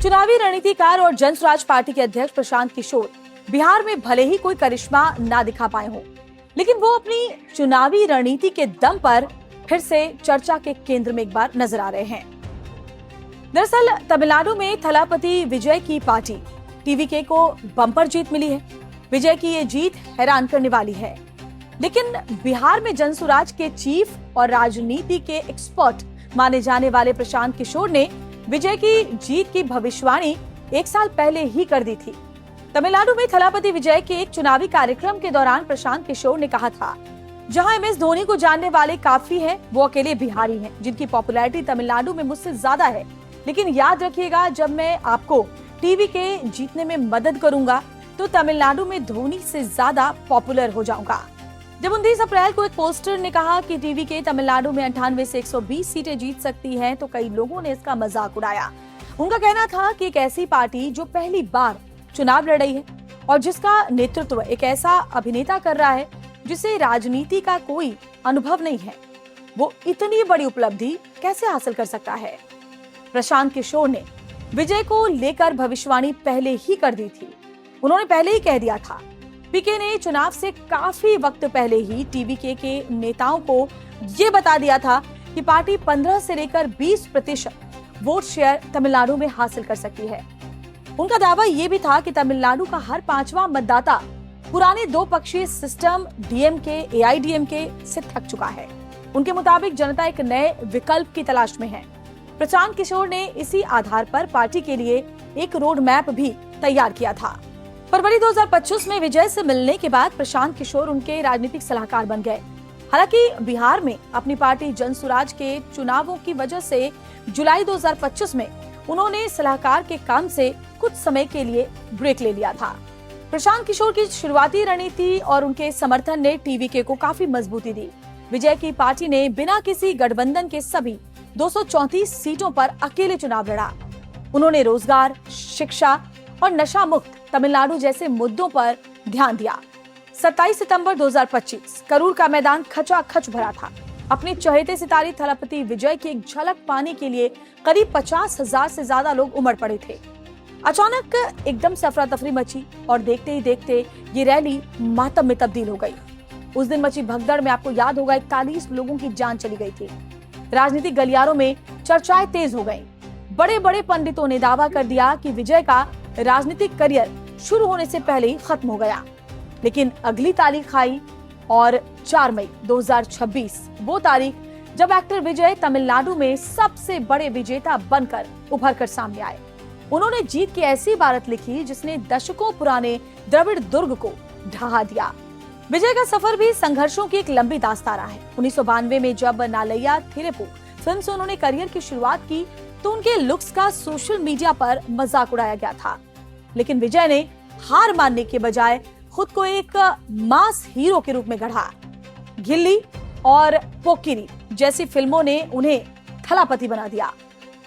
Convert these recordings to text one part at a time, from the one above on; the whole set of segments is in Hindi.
चुनावी रणनीतिकार और जनसुराज पार्टी के अध्यक्ष प्रशांत किशोर बिहार में भले ही कोई करिश्मा ना दिखा पाए हों, लेकिन वो अपनी चुनावी रणनीति के दम पर फिर से चर्चा के केंद्र में एक बार नजर आ रहे हैं। दरअसल तमिलनाडु में थलापति विजय की पार्टी टीवीके को बम्पर जीत मिली है। विजय की ये जीत हैरान करने वाली है, लेकिन बिहार में जनसुराज के चीफ और राजनीति के एक्सपर्ट माने जाने वाले प्रशांत किशोर ने विजय की जीत की भविष्यवाणी एक साल पहले ही कर दी थी। तमिलनाडु में थलापति विजय के एक चुनावी कार्यक्रम के दौरान प्रशांत किशोर ने कहा था, जहां MS धोनी को जानने वाले काफी हैं, वो अकेले बिहारी हैं जिनकी पॉपुलैरिटी तमिलनाडु में मुझसे ज्यादा है। लेकिन याद रखिएगा, जब मैं आपको टीवी के जीतने में मदद करूंगा तो तमिलनाडु में धोनी से ज्यादा पॉपुलर हो जाऊंगा। जब 29 अप्रैल को एक पोस्टर ने कहा कि टीवी के तमिलनाडु में 98 से 120 सीटें जीत सकती हैं, तो कई लोगों ने इसका मजाक उड़ाया। उनका कहना था कि एक ऐसी पार्टी जो पहली बार चुनाव लड़ रही है और जिसका नेतृत्व एक ऐसा अभिनेता कर रहा है जिसे राजनीति का कोई अनुभव नहीं है, वो इतनी बड़ी उपलब्धि कैसे हासिल कर सकता है। प्रशांत किशोर ने विजय को लेकर भविष्यवाणी पहले ही कर दी थी। उन्होंने पहले ही कह दिया था, पीके ने चुनाव से काफी वक्त पहले ही टीवीके के नेताओं को ये बता दिया था कि पार्टी 15 से लेकर 20% वोट शेयर तमिलनाडु में हासिल कर सकती है। उनका दावा ये भी था कि तमिलनाडु का हर 5वां मतदाता पुराने 2 पक्षीय सिस्टम DMK AIADMK से थक चुका है। उनके मुताबिक जनता एक नए विकल्प की तलाश में है। प्रशांत किशोर ने इसी आधार पर पार्टी के लिए एक रोड मैप भी तैयार किया था। फरवरी 2025 में विजय से मिलने के बाद प्रशांत किशोर उनके राजनीतिक सलाहकार बन गए। हालांकि बिहार में अपनी पार्टी जनसुराज के चुनावों की वजह से जुलाई 2025 में उन्होंने सलाहकार के काम से कुछ समय के लिए ब्रेक ले लिया था। प्रशांत किशोर की शुरुआती रणनीति और उनके समर्थन ने टीवीके को काफी मजबूती दी। विजय की पार्टी ने बिना किसी गठबंधन के सभी 234 सीटों पर अकेले चुनाव लड़ा। उन्होंने रोजगार, शिक्षा और नशा मुक्त तमिलनाडु जैसे मुद्दों पर ध्यान दिया। 27 सितंबर 2025 करूर का मैदान खचाखच भरा था। अपने चहेते सितारे थलापति विजय की एक झलक पाने के लिए करीब 50,000 से ज्यादा लोग उमड़ पड़े थे। अचानक एकदम से अफरा तफरी मची और देखते ही देखते ये रैली मातम में तब्दील हो गई। उस दिन मची भगदड़ में आपको याद होगा 41 लोगों की जान चली गई थी। राजनीतिक गलियारों में चर्चाएं तेज हो गईं। बड़े बड़े पंडितों ने दावा कर दिया कि विजय का राजनीतिक करियर शुरू होने से पहले ही खत्म हो गया। लेकिन अगली तारीख आई और 4 मई 2026 वो तारीख जब एक्टर विजय तमिलनाडु में सबसे बड़े विजेता बनकर उभर कर सामने आए। उन्होंने जीत की ऐसी इबारत लिखी जिसने दशकों पुराने द्रविड़ दुर्ग को ढहा दिया। विजय का सफर भी संघर्षों की एक लंबी दास्तान रहा है। 1992 में जब नालैया थिरेपु फिल्म से उन्होंने करियर की शुरुआत की तो उनके लुक्स का सोशल मीडिया पर मजाक उड़ाया गया था। लेकिन विजय ने हार मानने के बजाय खुद को एक मास हीरो के रूप में गढ़ा। गिल्ली और पोकिरी जैसी फिल्मों ने उन्हें थलापति बना दिया।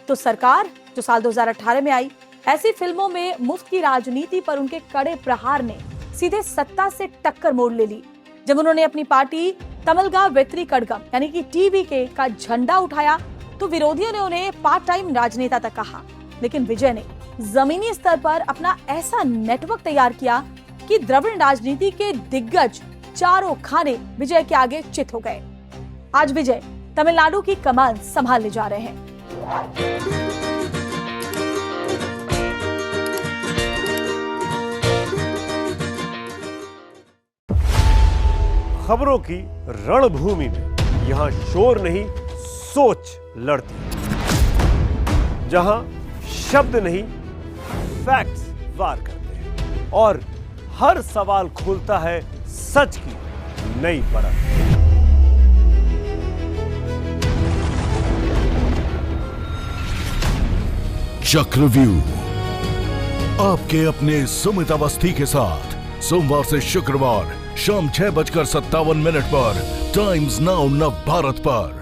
तो सरकार जो साल 2018 में आई, ऐसी फिल्मों में मुफ्त की राजनीति पर उनके कड़े प्रहार ने सीधे सत्ता से टक्कर मोड़ ले ली। जब उन्होंने अपनी पार्टी तमिलगा वेत्री कड़गम यानी कि टीवीके का झंडा उठाया तो विरोधियों ने उन्हें पार्ट टाइम राजनेता तक कहा। लेकिन विजय ने जमीनी स्तर पर अपना ऐसा नेटवर्क तैयार किया कि द्रविड़ राजनीति के दिग्गज चारों खाने विजय के आगे चित हो गए। आज विजय तमिलनाडु की कमान संभालने जा रहे हैं। खबरों की रणभूमि में यहाँ शोर नहीं सोच लड़ती, जहां शब्द नहीं फैक्ट्स वार करते हैं और हर सवाल खोलता है सच की नई परत। चक्रव्यूह आपके अपने सुमित अवस्थी के साथ सोमवार से शुक्रवार शाम 6:57 पर टाइम्स नाउ नव भारत पर।